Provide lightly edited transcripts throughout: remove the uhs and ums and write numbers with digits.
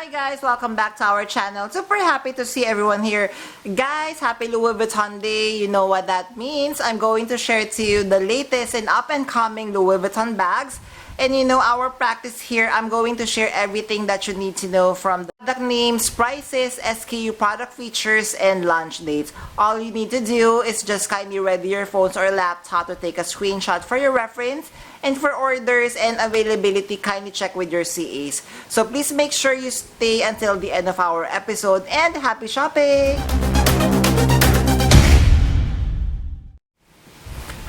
Hi guys, welcome back to our channel. Super happy to see everyone here. Guys, happy Louis Vuitton Day. You know what that means. I'm going to share to you the latest and up and coming Louis Vuitton bags. And you know our practice here, I'm going to share everything that you need to know from the product names, prices, SKU, product features, and launch dates. All you need to do is just kindly ready your phones or laptop to take a screenshot for your reference. And for orders and availability, kindly check with your CAs. So please make sure you stay until the end of our episode and happy shopping!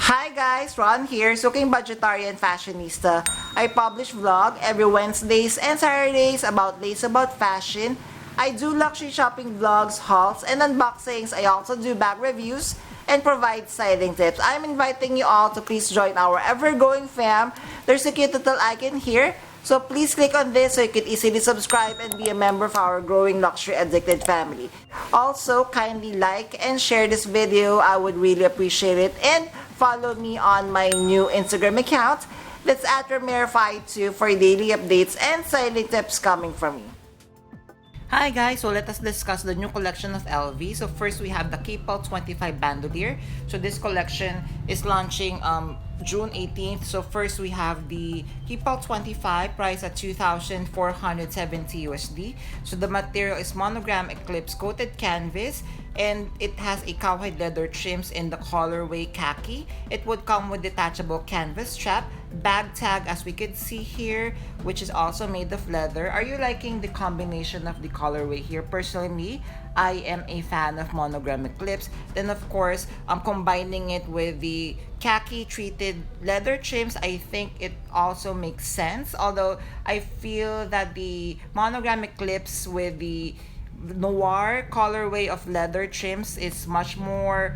Hi guys, Ron here, Suking Budgetarian Fashionista. I publish vlog every Wednesdays and Saturdays about fashion. I do luxury shopping vlogs, hauls, and unboxings. I also do bag reviews and provide styling tips. I'm inviting you all to please join our ever-growing fam. There's a cute little icon here. So please click on this so you can easily subscribe and be a member of our growing luxury addicted family. Also, kindly like and share this video. I would really appreciate it. And follow me on my new Instagram account. That's at Ramirify2 for daily updates and styling tips coming from me. Hi guys, so let us discuss the new collection of LV. So first we have the KEEPALL 25 bandolier. So this collection is launching June 18th. So first we have the KEEPALL 25 priced at 2,470 USD. So the material is monogram eclipse coated canvas, and it has a cowhide leather trims in the colorway khaki. It would come with detachable canvas strap, bag tag as we could see here, which is also made of leather. Are you liking the combination of the colorway here? Personally, me, I am a fan of monogram eclipse. Then of course, combining it with the khaki treated leather trims, I think it also makes sense. Although I feel that the monogram eclipse with the noir colorway of leather trims is much more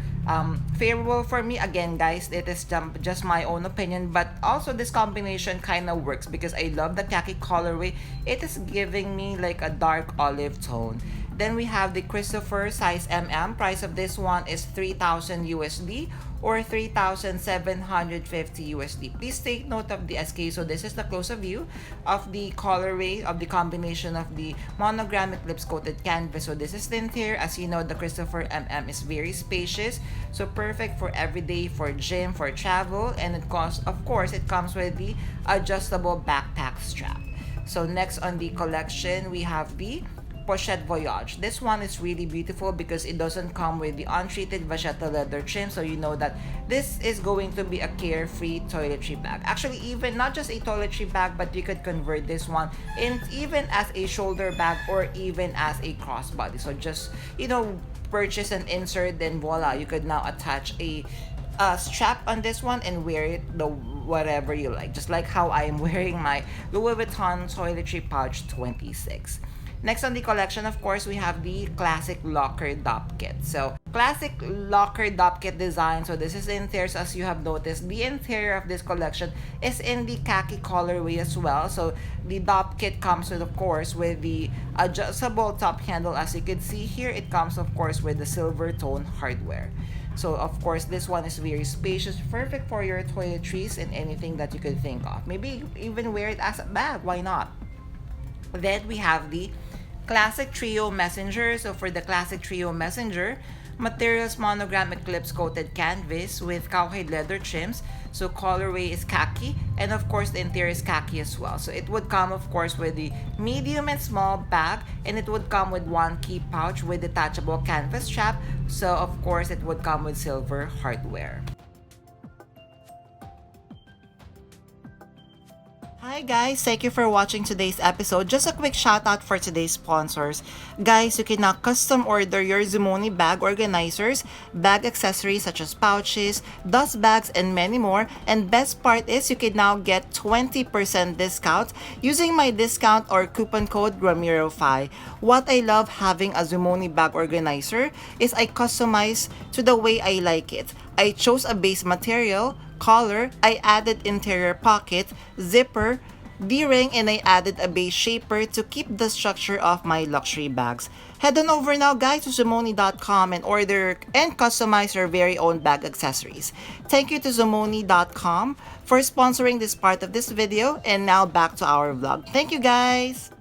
favorable for me. Again guys, it is just my own opinion, but also this combination kind of works because I love the khaki colorway. It is giving me like a dark olive tone. Then we have the Christopher size MM. Price of this one is 3,000 USD or 3,750 USD. Please take note of the SK. So this is the close-up view of the colorway of the combination of the monogram eclipse coated canvas. So this is the interior. As you know, the Christopher MM is very spacious. So perfect for everyday, for gym, for travel. And it comes, of course, it comes with the adjustable backpack strap. So next on the collection, we have the Pochette Voyage. This one is really beautiful because it doesn't come with the untreated vachetta leather trim, so you know that this is going to be a carefree toiletry bag. Actually, even not just a toiletry bag, but you could convert this one in even as a shoulder bag or even as a crossbody. So just, you know, purchase an insert, then voila, you could now attach a strap on this one and wear it the whatever you like, just like how I am wearing my Louis Vuitton toiletry pouch 26. Next on the collection, of course, we have the classic locker dop kit. So classic locker dop kit design. So this is the interior. So as you have noticed, the interior of this collection is in the khaki colorway as well. So the dop kit comes with, of course, with the adjustable top handle. As you can see here, it comes, of course, with the silver tone hardware. So of course, this one is very spacious, perfect for your toiletries and anything that you could think of. Maybe even wear it as a bag. Why not? Then we have the Classic Trio Messenger. So for the Classic Trio Messenger, materials monogram eclipse coated canvas with cowhide leather trims. So colorway is khaki, and of course the interior is khaki as well. So it would come, of course, with the medium and small bag, and it would come with one key pouch with detachable canvas strap. So of course it would come with silver hardware. Hi guys, thank you for watching today's episode. Just a quick shout out for today's sponsors. Guys, you can now custom order your Zumoni bag organizers, bag accessories such as pouches, dust bags, and many more. And best part is you can now get 20% discount using my discount or coupon code Ramirify. What I love having a Zumoni bag organizer is I customize to the way I like it. I chose a base material, collar, I added interior pocket, zipper, D-ring, and I added a base shaper to keep the structure of my luxury bags. Head on over now guys to Zumoni.com and order and customize your very own bag accessories. Thank you to Zumoni.com for sponsoring this part of this video, and now back to our vlog. Thank you guys!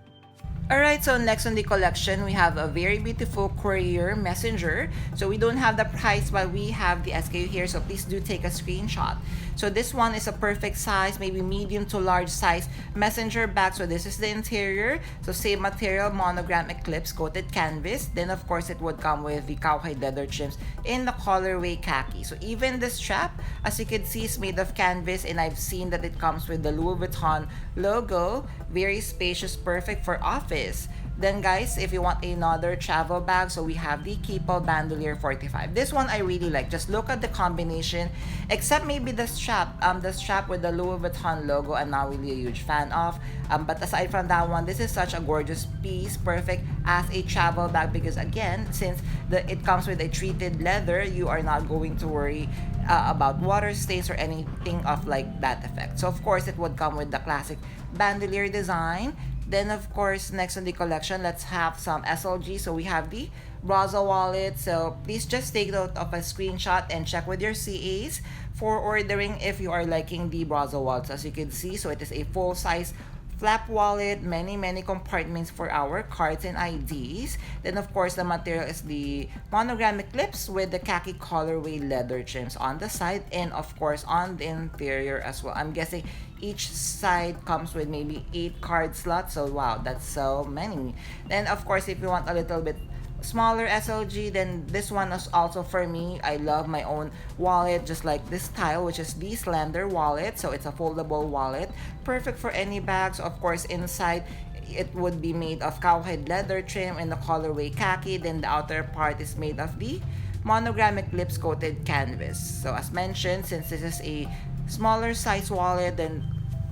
Alright, so next on the collection, we have a very beautiful courier messenger. So we don't have the price, but we have the SKU here. So please do take a screenshot. So this one is a perfect size, maybe medium to large size messenger bag. So this is the interior. So same material, monogram eclipse coated canvas. Then of course it would come with the cowhide leather trims in the colorway khaki. So even the strap, as you can see, is made of canvas, and I've seen that it comes with the Louis Vuitton logo. Very spacious, perfect for office. Then guys, if you want another travel bag, so we have the KEEPALL Bandolier 45. This one I really like. Just look at the combination, except maybe the strap. The strap with the Louis Vuitton logo, I'm not really a huge fan of. But aside from that one, this is such a gorgeous piece, perfect as a travel bag, because again, since it comes with a treated leather, you are not going to worry about water stains or anything of like that effect. So of course, it would come with the classic bandolier design. Then of course, next on the collection, let's have some SLG. So we have the Braza wallet. So please just take note of a screenshot and check with your CAs for ordering if you are liking the Braza wallets. As you can see, so it is a full size flap wallet, many compartments for our cards and IDs. Then of course, the material is the monogram eclipse with the khaki colorway leather trims on the side, and of course on the interior as well. I'm guessing each side comes with maybe 8 card slots. So wow, that's so many. Then of course, if you want a little bit smaller SLG, then this one is also for me. I love my own wallet, just like this style, which is the slender wallet. So it's a foldable wallet, perfect for any bags. Of course, inside it would be made of cowhide leather trim in the colorway khaki. Then the outer part is made of the monogram eclipse coated canvas. So as mentioned, since this is a smaller size wallet, then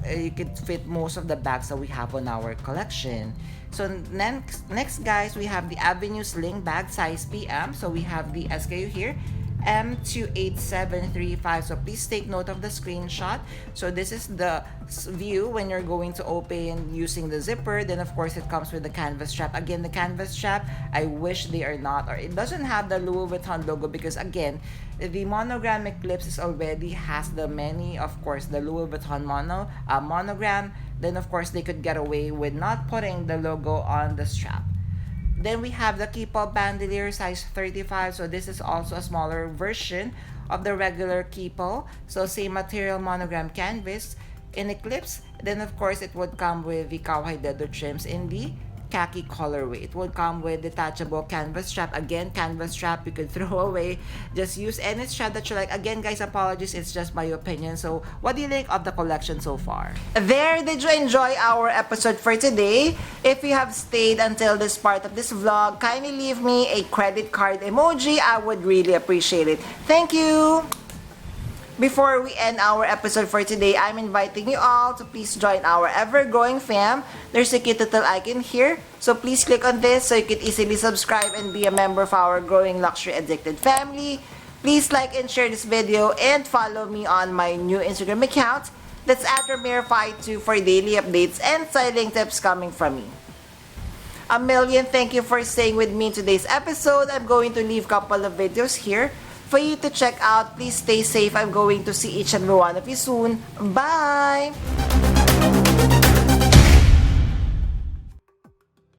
you could fit most of the bags that we have on our collection. So next guys, we have the Avenue Sling bag size PM. So we have the SKU here, M28735. So please take note of the screenshot. So this is the view when you're going to open using the zipper. Then of course, it comes with the canvas strap. Again, the canvas strap, I wish they are not, or it doesn't have the Louis Vuitton logo, because again, the monogram eclipse is already has the many, of course, the Louis Vuitton monogram. Then of course, they could get away with not putting the logo on the strap. Then we have the KEEPALL Bandolier size 35. So this is also a smaller version of the regular KEEPALL. So same material, monogram canvas in eclipse. Then of course, it would come with the cowhide leather trims in the khaki colorway. It would come with detachable canvas strap. Again, canvas strap you could throw away. Just use any strap that you like. Again guys, apologies, it's just my opinion. So what do you think of the collection so far? There, did you enjoy our episode for today? If you have stayed until this part of this vlog, kindly leave me a credit card emoji. I would really appreciate it. Thank you. Before we end our episode for today, I'm inviting you all to please join our ever-growing fam. There's a cute little icon here, so please click on this so you can easily subscribe and be a member of our growing luxury addicted family. Please like and share this video and follow me on my new Instagram account. That's @RamirFi2 for daily updates and styling tips coming from me. A million thank you for staying with me in today's episode. I'm going to leave a couple of videos here for you to check out. Please stay safe. I'm going to see each and every one of you soon. Bye!